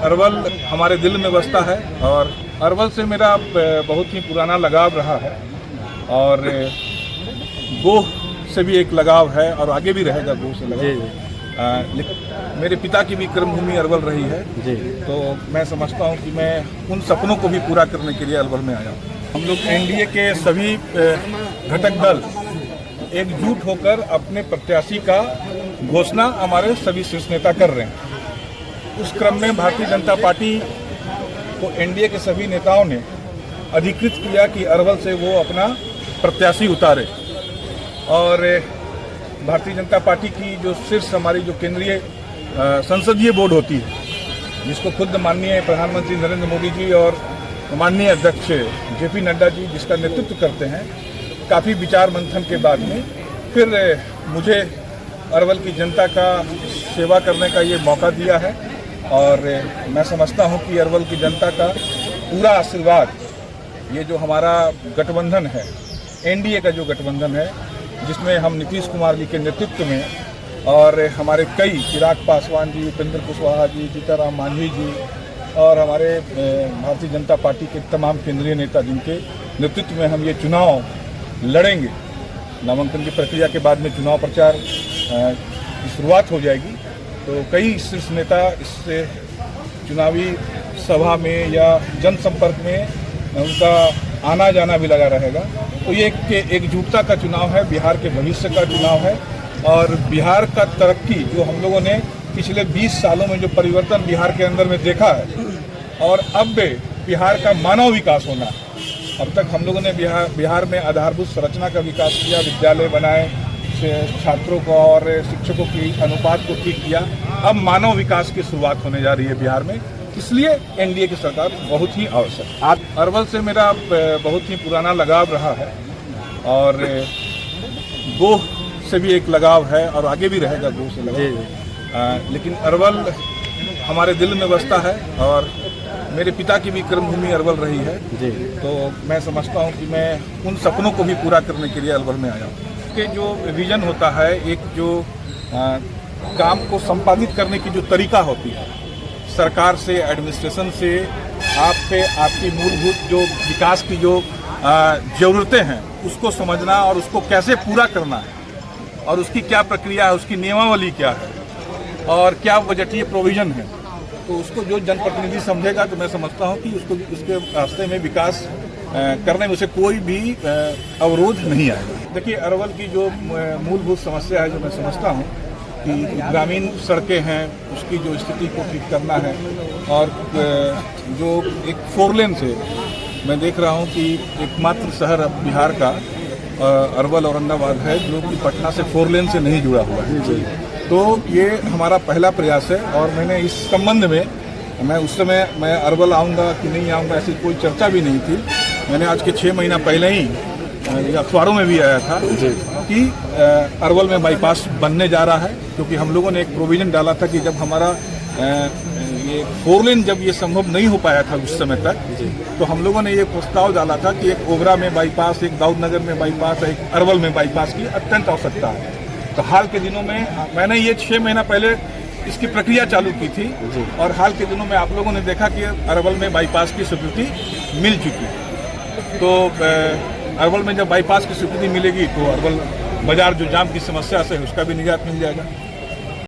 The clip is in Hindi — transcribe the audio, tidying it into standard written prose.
अरवल हमारे दिल में बसता है और अरवल से मेरा बहुत ही पुराना लगाव रहा है और गोह से भी एक लगाव है और आगे भी रहेगा गोह से लगाव। लेकिन मेरे पिता की भी कर्मभूमि अरवल रही है जी। तो मैं समझता हूँ कि मैं उन सपनों को भी पूरा करने के लिए अरवल में आया हूँ। हम लोग एनडीए के सभी घटक दल एकजुट होकर अपने प्रत्याशी का घोषणा हमारे सभी शीर्ष नेता कर रहे हैं। उस क्रम में भारतीय जनता पार्टी को एनडीए के सभी नेताओं ने अधिकृत किया कि अरवल से वो अपना प्रत्याशी उतारे और भारतीय जनता पार्टी की जो शीर्ष हमारी जो केंद्रीय संसदीय बोर्ड होती है, जिसको खुद माननीय प्रधानमंत्री नरेंद्र मोदी जी और माननीय अध्यक्ष जेपी नड्डा जी जिसका नेतृत्व करते हैं, काफ़ी विचार मंथन के बाद में फिर मुझे अरवल की जनता का सेवा करने का ये मौका दिया है और मैं समझता हूँ कि अरवल की जनता का पूरा आशीर्वाद, ये जो हमारा गठबंधन है, एनडीए का जो गठबंधन है, जिसमें हम नीतीश कुमार जी के नेतृत्व में और हमारे कई चिराग पासवान जी, उपेंद्र कुशवाहा जी, जीताराम मांझी जी और हमारे भारतीय जनता पार्टी के तमाम केंद्रीय नेता जिनके नेतृत्व में हम ये चुनाव लड़ेंगे। नामांकन की प्रक्रिया के बाद में चुनाव प्रचार की शुरुआत हो जाएगी, तो कई शीर्ष नेता इससे चुनावी सभा में या जनसंपर्क में उनका आना जाना भी लगा रहेगा। तो ये एकजुटता का चुनाव है, बिहार के भविष्य का चुनाव है और बिहार का तरक्की जो हम लोगों ने पिछले 20 सालों में जो परिवर्तन बिहार के अंदर में देखा है और अब बिहार का मानव विकास होना है। अब तक हम लोगों ने बिहार में आधारभूत संरचना का विकास किया, विद्यालय बनाए, छात्रों को और शिक्षकों की अनुपात को ठीक किया। अब मानव विकास की शुरुआत होने जा रही है बिहार में, इसलिए एनडीए की सरकार बहुत ही आवश्यक। आज अरवल से मेरा बहुत ही पुराना लगाव रहा है और गोह से भी एक लगाव है और आगे भी रहेगा गोह से लगाव। लेकिन अरवल हमारे दिल में बसता है और मेरे पिता की भी कर्मभूमि अरवल रही है जी। तो मैं समझता हूँ कि मैं उन सपनों को भी पूरा करने के लिए अरवल में आया हूँ। के जो विजन होता है, एक जो काम को संपादित करने की जो तरीका होती है, सरकार से, एडमिनिस्ट्रेशन से आपकी मूलभूत जो विकास की जो ज़रूरतें हैं उसको समझना और उसको कैसे पूरा करना है और उसकी क्या प्रक्रिया है, उसकी नियमावली क्या है और क्या बजटीय प्रोविज़न है, तो उसको जो जनप्रतिनिधि समझेगा तो मैं समझता हूँ कि उसके रास्ते में विकास करने में उसे कोई भी अवरोध नहीं आएगा। देखिए, अरवल की जो मूलभूत समस्या है, जो मैं समझता हूँ कि ग्रामीण सड़कें हैं, उसकी जो स्थिति को ठीक करना है और जो एक 4 लेन से मैं देख रहा हूँ कि एकमात्र शहर अब बिहार का अरवल औरंगाबाद है जो कि पटना से 4 लेन से नहीं जुड़ा हुआ है। तो ये हमारा पहला प्रयास है और मैंने इस संबंध में उस समय मैं अरवल आऊँगा कि नहीं आऊँगा ऐसी कोई चर्चा भी नहीं थी। मैंने आज के 6 महीना पहले ही अखबारों में भी आया था कि अरवल में बाईपास बनने जा रहा है, क्योंकि हम लोगों ने एक प्रोविज़न डाला था कि जब हमारा ये 4 लेन जब ये संभव नहीं हो पाया था उस समय तक, तो हम लोगों ने ये प्रस्ताव डाला था कि एक ओबरा में बाईपास, एक दाऊदनगर में बाईपास, एक अरवल में बाईपास की अत्यंत आवश्यकता है। तो हाल के दिनों में मैंने ये 6 महीना पहले इसकी प्रक्रिया चालू की थी और हाल के दिनों में आप लोगों ने देखा कि अरवल में बाईपास की स्वीकृति मिल चुकी है। तो अरवल में जब बाईपास की स्वीकृति मिलेगी तो अरवल बाजार जो जाम की समस्या से उसका भी निजात मिल जाएगा।